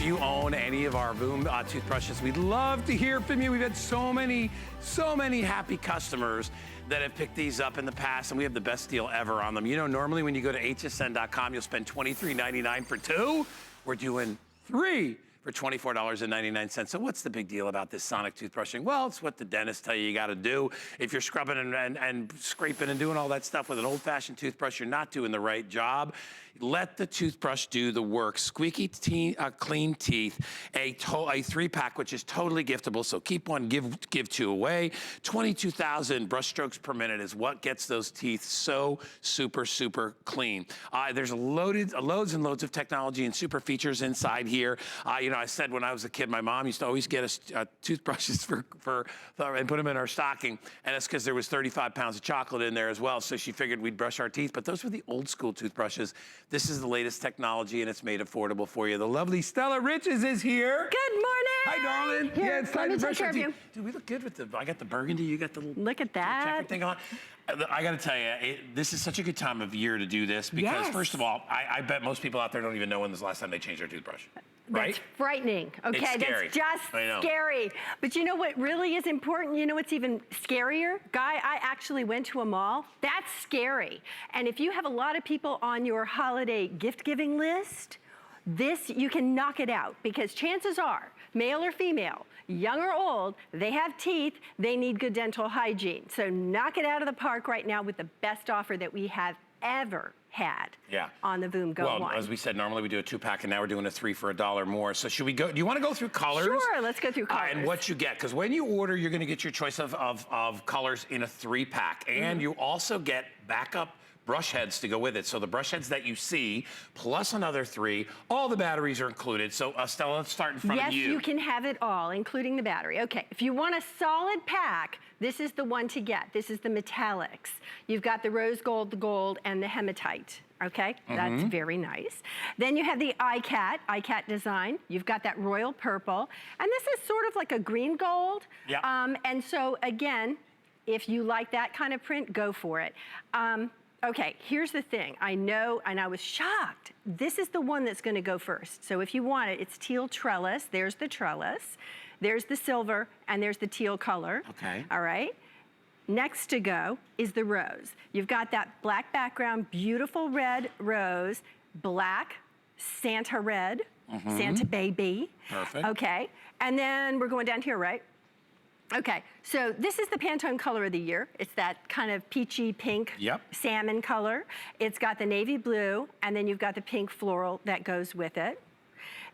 you own any of our Voom toothbrushes, we'd love to hear from you. We've had so many happy customers that have picked these up in the past, and we have the best deal ever on them. You know, normally when you go to hsn.com, you'll spend $23.99 for 2. We're doing 3 for $24.99. So what's the big deal about this sonic toothbrushing? Well, it's what the dentists tell you gotta do. If you're scrubbing and scraping and doing all that stuff with an old-fashioned toothbrush, you're not doing the right job. Let the toothbrush do the work. Squeaky clean teeth, a 3-pack, which is totally giftable, so keep one, give 2 away. 22,000 brush strokes per minute is what gets those teeth so super clean. There's loads and loads of technology and super features inside here. You know, I said when I was a kid, my mom used to always get us toothbrushes and put them in our stocking, and it's because there was 35 pounds of chocolate in there as well, so she figured we'd brush our teeth, but those were the old school toothbrushes. This is the latest technology, and it's made affordable for you. The lovely Stella Riches is here. Good morning. Hi, darling. Here, yeah, it's time to brush our teeth. You. Dude, we look good with the, I got the burgundy, you got the little look at that checker thing on. I gotta tell you, this is such a good time of year to do this because first of all, I bet most people out there don't even know when was the last time they changed their toothbrush. Right? That's frightening, okay? It's scary. That's just scary. But you know what really is important? You know what's even scarier? Guy, I actually went to a mall. That's scary. And if you have a lot of people on your holiday gift-giving list, this, you can knock it out because chances are, male or female, young or old, they have teeth, they need good dental hygiene. So knock it out of the park right now with the best offer that we have ever had on the Voom Go 1. Well, as we said, normally we do a 2-pack and now we're doing a 3 for $1 more. So should we go, do you want to go through colors? Sure, let's go through colors. And what you get, because when you order, you're going to get your choice of colors in a 3-pack. And you also get backup brush heads to go with it. So the brush heads that you see, plus another 3, all the batteries are included. So Stella, let's start in front of you. Yes, you can have it all, including the battery. Okay, if you want a solid pack, this is the one to get. This is the metallics. You've got the rose gold, the gold, and the hematite. Okay, that's very nice. Then you have the iCat design. You've got that royal purple. And this is sort of like a green gold. Yeah. And so again, if you like that kind of print, go for it. Okay, here's the thing. I know, and I was shocked. This is the one that's gonna go first. So if you want it, it's teal trellis. There's the trellis. There's the silver, and there's the teal color. Okay. All right. Next to go is the rose. You've got that black background, beautiful red rose, black Santa red, Santa baby. Perfect. Okay, and then we're going down here, right? Okay, so this is the Pantone color of the year. It's that kind of peachy pink salmon color. It's got the navy blue, and then you've got the pink floral that goes with it.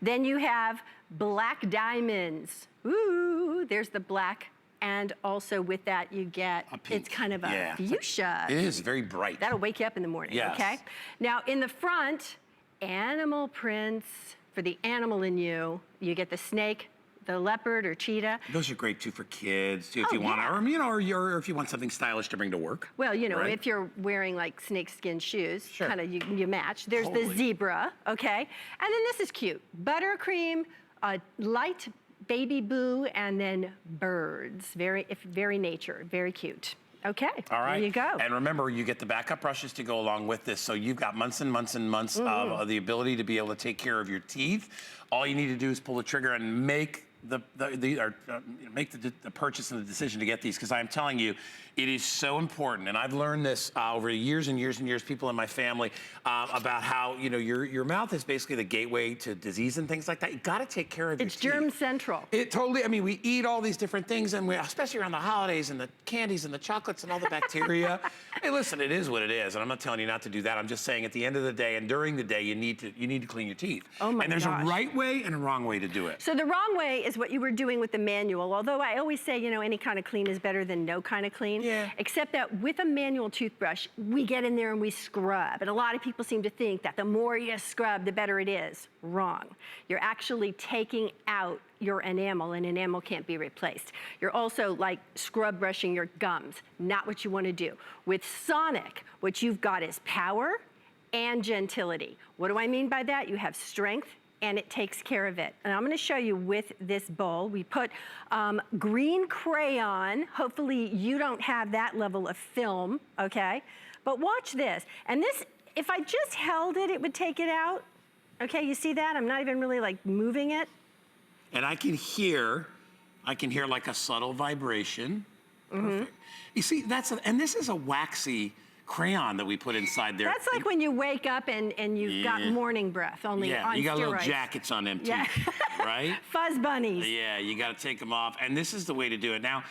Then you have black diamonds. Ooh, there's the black. And also with that, you get, it's kind of a fuchsia. It is very bright. That'll wake you up in the morning, okay? Now in the front, animal prints for the animal in you. You get the snake, the leopard or cheetah. Those are great too for kids too, if you want, or you know, or if you want something stylish to bring to work. Well, you know, if you're wearing like snakeskin shoes, kind of you match. There's the zebra, okay? And then this is cute. Buttercream, light baby blue, and then birds. Very nature, very cute. Okay, all right. There you go. And remember, you get the backup brushes to go along with this, so you've got months and months and months of the ability to be able to take care of your teeth. All you need to do is pull the trigger and make the purchase and the decision to get these, because I'm telling you, it is so important. And I've learned this over years and years and years, people in my family, about how, you know, your mouth is basically the gateway to disease and things like that. You gotta take care of your teeth. It's germ central. It totally, I mean, we eat all these different things, and especially around the holidays and the candies and the chocolates and all the bacteria. Hey, listen, it is what it is, and I'm not telling you not to do that. I'm just saying at the end of the day and during the day, you need to clean your teeth. Oh my gosh. And there's a right way and a wrong way to do it. So the wrong way is what you were doing with the manual, although I always say, you know, any kind of clean is better than no kind of clean. Yeah. Except that with a manual toothbrush, we get in there and we scrub. And a lot of people seem to think that the more you scrub, the better it is. Wrong. You're actually taking out your enamel, and enamel can't be replaced. You're also like scrub brushing your gums. Not what you want to do. With Sonic, what you've got is power and gentility. What do I mean by that? You have strength, and it takes care of it. And I'm gonna show you with this bowl. We put green crayon. Hopefully you don't have that level of film, okay? But watch this. And this, if I just held it, it would take it out. Okay, you see that? I'm not even really like moving it. And I can hear like a subtle vibration. Perfect. You see, and this is a waxy crayon that we put inside there. That's like when you wake up and you've got morning breath, only on you got steroids. little jackets on them too, right? Fuzz bunnies. Yeah, you got to take them off. And this is the way to do it. Now,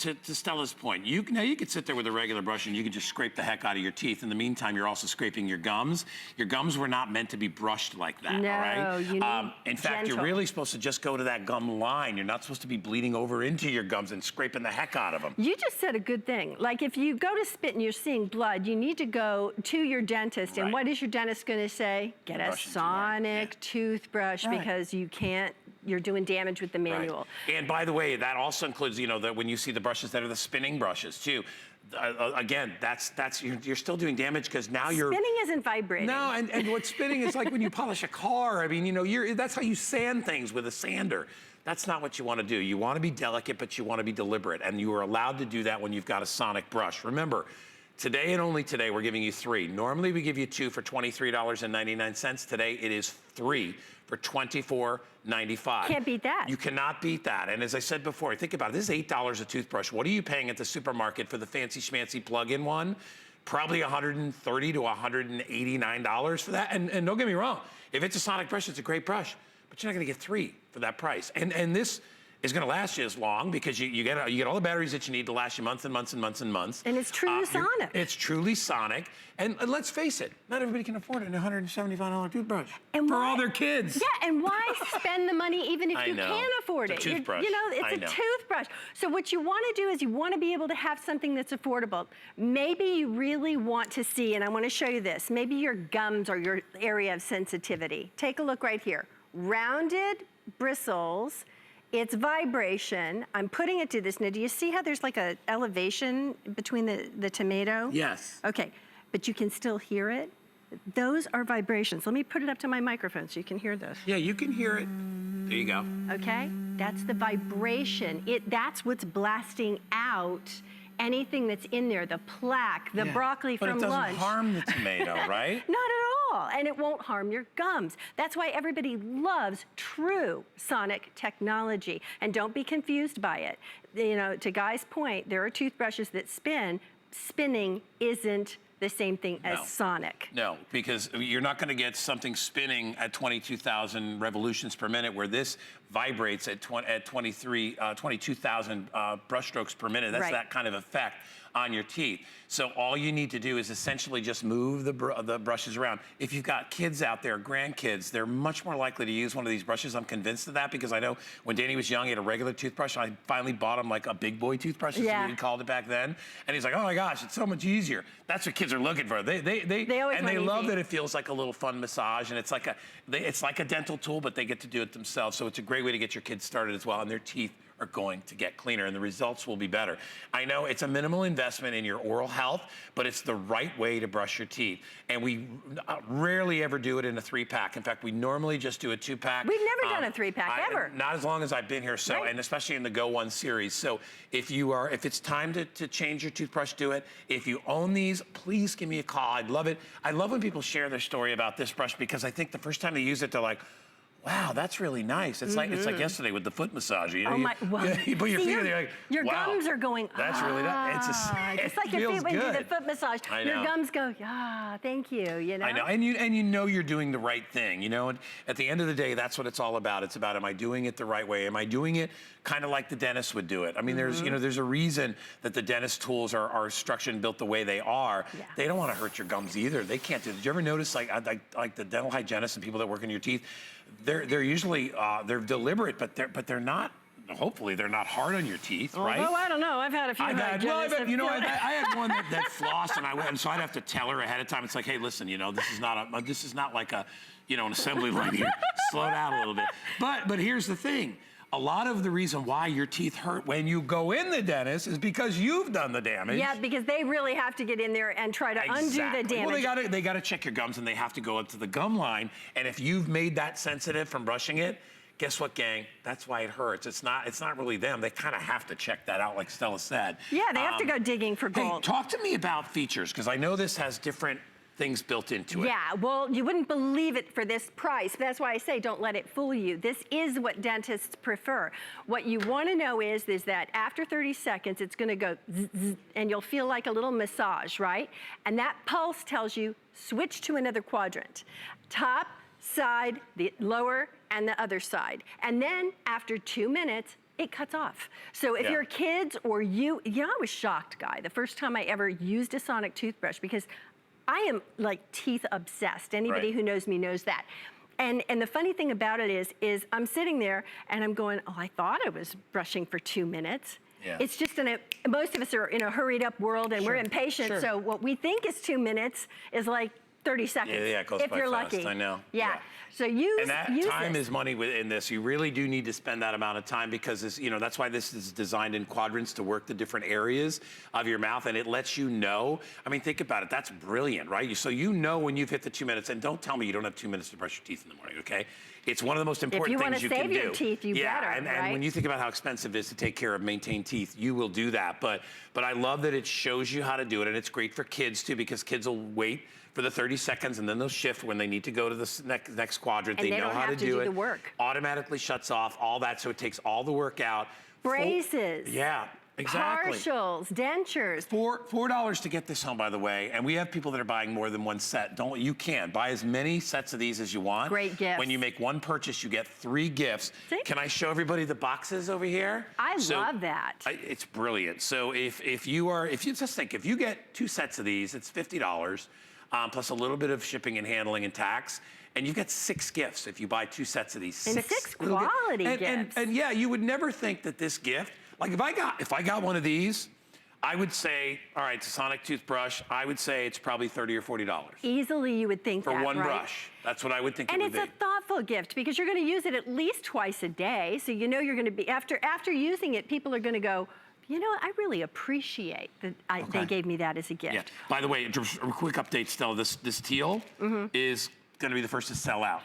to Stella's point, you could sit there with a regular brush and you could just scrape the heck out of your teeth. In the meantime, you're also scraping your gums. Your gums were not meant to be brushed like that, no, all right? You need in fact, gentle. you're really supposed to just go to that gum line. You're not supposed to be bleeding over into your gums and scraping the heck out of them. You just said a good thing. Like if you go to spit and you're seeing blood, you need to go to your dentist. And what is your dentist going to say? Get a sonic toothbrush because you're doing damage with the manual. Right. And by the way, that also includes, that when you see the brushes that are the spinning brushes too, again, you're still doing damage because now spinning isn't vibrating. No, and what's spinning is like when you polish a car. I mean, that's how you sand things with a sander. That's not what you want to do. You want to be delicate, but you want to be deliberate, and you are allowed to do that when you've got a sonic brush. Remember, today and only today, we're giving you 3. Normally, we give you 2 for $23.99. Today, it is 3 for $24.95. Can't beat that. You cannot beat that. And as I said before, think about it. This is $8 a toothbrush. What are you paying at the supermarket for the fancy schmancy plug-in one? Probably $130 to $189 for that. And don't get me wrong, if it's a sonic brush, it's a great brush, but you're not gonna get 3 for that price. And this is going to last you as long because you get all the batteries that you need to last you months and months and months and months. And it's truly sonic. It's truly sonic. And let's face it, not everybody can afford an $175 toothbrush for all their kids. Yeah, and why spend the money even if you can afford it? It's a toothbrush. It's a toothbrush. So what you want to do is you want to be able to have something that's affordable. Maybe you really want to see, and I want to show you this, maybe your gums or your area of sensitivity. Take a look right here. Rounded bristles. It's vibration. I'm putting it to this. Now, do you see how there's like a elevation between the tomato? Yes. Okay, but you can still hear it. Those are vibrations. Let me put it up to my microphone so you can hear this. Yeah, you can hear it. There you go. Okay, that's the vibration. That's what's blasting out anything that's in there, the plaque, the broccoli from lunch. But it doesn't harm the tomato, right? Not at all, and it won't harm your gums. That's why everybody loves true sonic technology, and don't be confused by it. To Guy's point, there are toothbrushes that spin. Spinning isn't the same thing as sonic. No, because you're not going to get something spinning at 22,000 revolutions per minute where this vibrates at 22,000 brush strokes per minute. That's that kind of effect on your teeth. So all you need to do is essentially just move the brushes around. If you've got kids out there, grandkids, they're much more likely to use one of these brushes. I'm convinced of that because I know when Danny was young, he had a regular toothbrush. And I finally bought him like a big boy toothbrush, as we called it back then. And he's like, oh my gosh, it's so much easier. That's what kids are looking for. They love that it feels like a little fun massage, and it's like a dental tool, but they get to do it themselves. So it's a great way to get your kids started as well, and their teeth are going to get cleaner and the results will be better. I know it's a minimal investment in your oral health, but it's the right way to brush your teeth. And we rarely ever do it in a 3-pack. In fact, we normally just do a 2-pack. We've never done a 3-pack ever. Not as long as I've been here, and especially in the Go One series. So if it's time to change your toothbrush, do it. If you own these, please give me a call. I'd love it. I love when people share their story about this brush because I think the first time they use it, they're like, wow, that's really nice. It's like yesterday with the foot massage. You put your feet in there, your gums are going. That's really nice. It's like your feet when you do the foot massage. Your gums go, thank you. I know, and you know you're doing the right thing. And at the end of the day, that's what it's all about. It's about, am I doing it the right way? Am I doing it kind of like the dentist would do it? I mean, there's a reason that the dentist tools are structured and built the way they are. Yeah. They don't want to hurt your gums either. They can't do it. Did you ever notice like the dental hygienists and people that work in your teeth? They're usually they're deliberate, but they're not. Hopefully, they're not hard on your teeth, right? Oh, I don't know. I've had a few. I had one that flossed, and so I'd have to tell her ahead of time. It's like, hey, listen, this is not like an assembly line here. Slow down a little bit. But here's the thing. A lot of the reason why your teeth hurt when you go in the dentist is because you've done the damage. Yeah, because they really have to get in there and try to undo the damage. Well, they gotta check your gums, and they have to go up to the gum line. And if you've made that sensitive from brushing it, guess what, gang? That's why it hurts. It's not really them. They kind of have to check that out, like Stella said. Yeah, they have to go digging for gold. Hey, talk to me about features, because I know this has different things built into it. Yeah, well, you wouldn't believe it for this price. That's why I say don't let it fool you. This is what dentists prefer. What you want to know is that after 30 seconds, it's going to go zzz, zzz, and you'll feel like a little massage, right? And that pulse tells you switch to another quadrant. Top, side, the lower, and the other side. And then after 2 minutes, it cuts off. So if your kids or you know, I was shocked, Guy, the first time I ever used a sonic toothbrush, because I am like teeth obsessed. Anybody who knows me knows that. And the funny thing about it is I'm sitting there and I'm going, oh, I thought I was brushing for 2 minutes. Yeah. It's just most of us are in a hurried up world and we're impatient. So what we think is 2 minutes is like 30 seconds. Yeah, it goes if by you're fast, lucky. I know. Yeah. So use And that time is money in this. You really do need to spend that amount of time because this, you know, that's why this is designed in quadrants to work the different areas of your mouth, and it lets you know. I mean, think about it. That's brilliant, right? So you know when you've hit the 2 minutes, and don't tell me you don't have 2 minutes to brush your teeth in the morning, okay? It's one of the most important things you can do. If you want to save your teeth, you better, and when you think about how expensive it is to take care of maintained teeth, you will do that. But I love that it shows you how to do it, and it's great for kids too because kids will wait for the 30 seconds and then they'll shift when they need to go to the next quadrant. And they know how to do it. The work. Automatically shuts off all that, so it takes all the work out. Braces. Yeah. Exactly. Partials, dentures. $4 to get this home, by the way. And we have people that are buying more than one set. You can buy as many sets of these as you want. Great gifts. When you make one purchase, you get 3 gifts. See? Can I show everybody the boxes over here? I love that. It's brilliant. So if you just think, if you get 2 sets of these, it's $50 plus a little bit of shipping and handling and tax. And you get 6 gifts if you buy 2 sets of these. And 6 quality gifts. And yeah, you would never think that this gift, like if I got one of these, I would say, all right, it's a sonic toothbrush. I would say it's probably $30 or $40. Easily you would think for that, one right? brush. That's what I would think it would be. And it's a thoughtful gift because you're going to use it at least twice a day. So you know you're going to be, after using it, people are going to go, you know, I really appreciate that they gave me that as a gift. Yeah. By the way, just a quick update, Stella. This teal is going to be the first to sell out.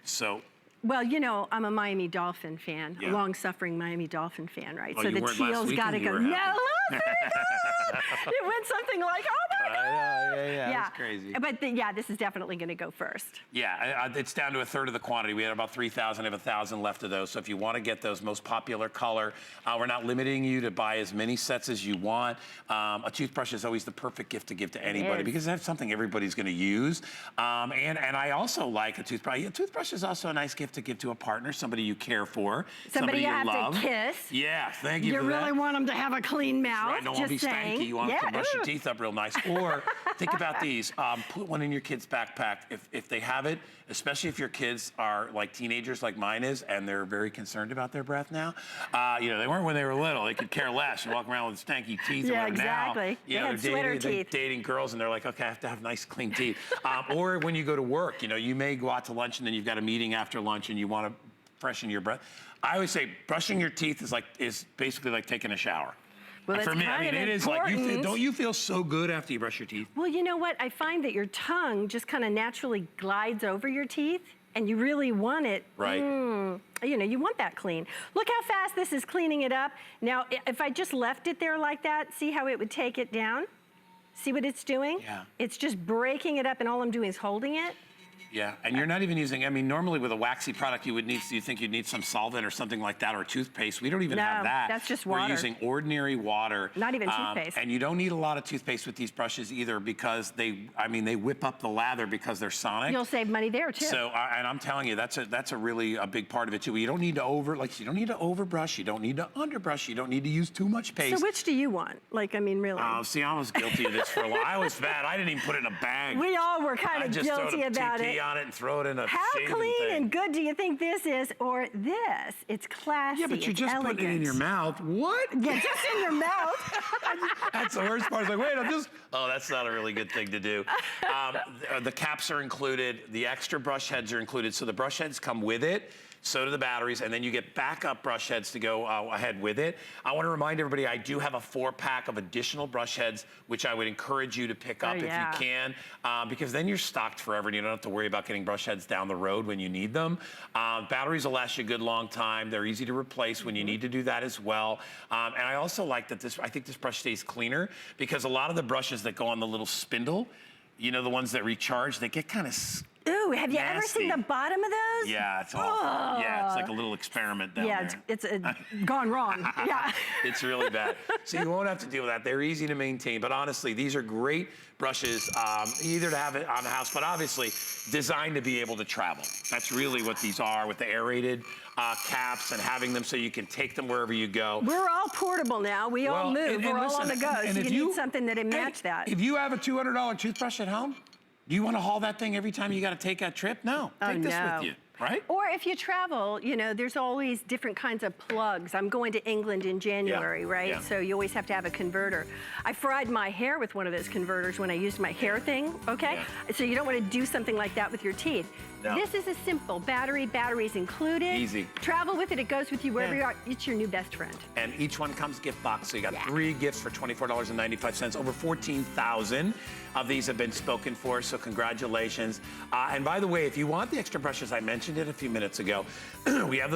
So. Well, you know, I'm a Miami Dolphin fan, a long-suffering Miami Dolphin fan, right? Oh, so the teal's got to go. No, it went something like, oh my God! Yeah, it's crazy. But this is definitely going to go first. Yeah, it's down to 1/3 of the quantity. We had about 3,000, have 1,000 left of those. So if you want to get those most popular color, we're not limiting you to buy as many sets as you want. A toothbrush is always the perfect gift to give to anybody because that's something everybody's going to use. And I also like a toothbrush. A toothbrush is also a nice gift to give to a partner, somebody you care for, somebody you have love. To kiss. Yeah, thank you for that. You really want them to have a clean mouth. Right, don't want to be stanky. You want them to brush your teeth up real nice. Or think about these. Put one in your kid's backpack if they have it, especially if your kids are like teenagers like mine is and they're very concerned about their breath now. You know, they weren't when they were little. They could care less. You walk around with stanky teeth. Yeah, exactly. Now, you know, they're dating girls and they're like, okay, I have to have nice clean teeth. Or when you go to work, you know, you may go out to lunch and then you've got a meeting after lunch and you want to freshen your breath. I always say brushing your teeth is basically like taking a shower. Well, for me, I mean, it is like, don't you feel so good after you brush your teeth? Well, you know what? I find that your tongue just kind of naturally glides over your teeth, and you really want it. Right. You know, you want that clean. Look how fast this is cleaning it up. Now, if I just left it there like that, see how it would take it down? See what it's doing? Yeah. It's just breaking it up, and all I'm doing is holding it. Yeah, and you're not even using, I mean, normally with a waxy product, you think you'd need some solvent or something like that, or toothpaste. We don't even have that. That's just water. We're using ordinary water. Not even toothpaste. And you don't need a lot of toothpaste with these brushes either because they whip up the lather because they're sonic. You'll save money there too. So, and I'm telling you, that's a really big part of it too. You don't need to overbrush, you don't need to underbrush, you don't need to use too much paste. So which do you want? Like, I mean, really? Oh, see, I was guilty of this for a while. I was bad. I didn't even put it in a bag. We all were kind of guilty about it. On it and throw it in a How clean and good do you think this is, or this? It's classy. Yeah, but you're just putting it in your mouth. What? Yeah, just in your mouth. That's the worst part. It's like, wait, oh, that's not a really good thing to do. The caps are included. The extra brush heads are included. So the brush heads come with it. So do the batteries, and then you get backup brush heads to go ahead with it. I want to remind everybody, I do have a 4-pack of additional brush heads, which I would encourage you to pick up if you can, because then you're stocked forever and you don't have to worry about getting brush heads down the road when you need them. Batteries will last you a good long time. They're easy to replace when you need to do that as well. And I also like that I think this brush stays cleaner because a lot of the brushes that go on the little spindle, You know, the ones that recharge, they get kind of Ooh, have you ever nasty. seen the bottom of those? Yeah, it's awful. Oh. Yeah, it's like a little experiment down there. Yeah, it's gone wrong. Yeah. It's really bad. So you won't have to deal with that. They're easy to maintain, but honestly, these are great brushes, either to have it on the house, but obviously designed to be able to travel. That's really what these are, with the aerated caps and having them so you can take them wherever you go. We're all portable now. We all move. We're all on the go. So you need something that'll match that. If you have a $200 toothbrush at home, do you want to haul that thing every time you got to take that trip? No, take this with you, right? Or if you travel, you know, there's always different kinds of plugs. I'm going to England in January, right? Yeah. So you always have to have a converter. I fried my hair with one of those converters when I used my hair thing, okay? Yeah. So you don't want to do something like that with your teeth. No. This is a simple batteries included. Easy. Travel with it, it goes with you wherever you are. It's your new best friend. And each one comes gift box, so you got 3 gifts for $24.95. Over 14,000 of these have been spoken for, so congratulations. And by the way, if you want the extra brushes, I mentioned it a few minutes ago, we have the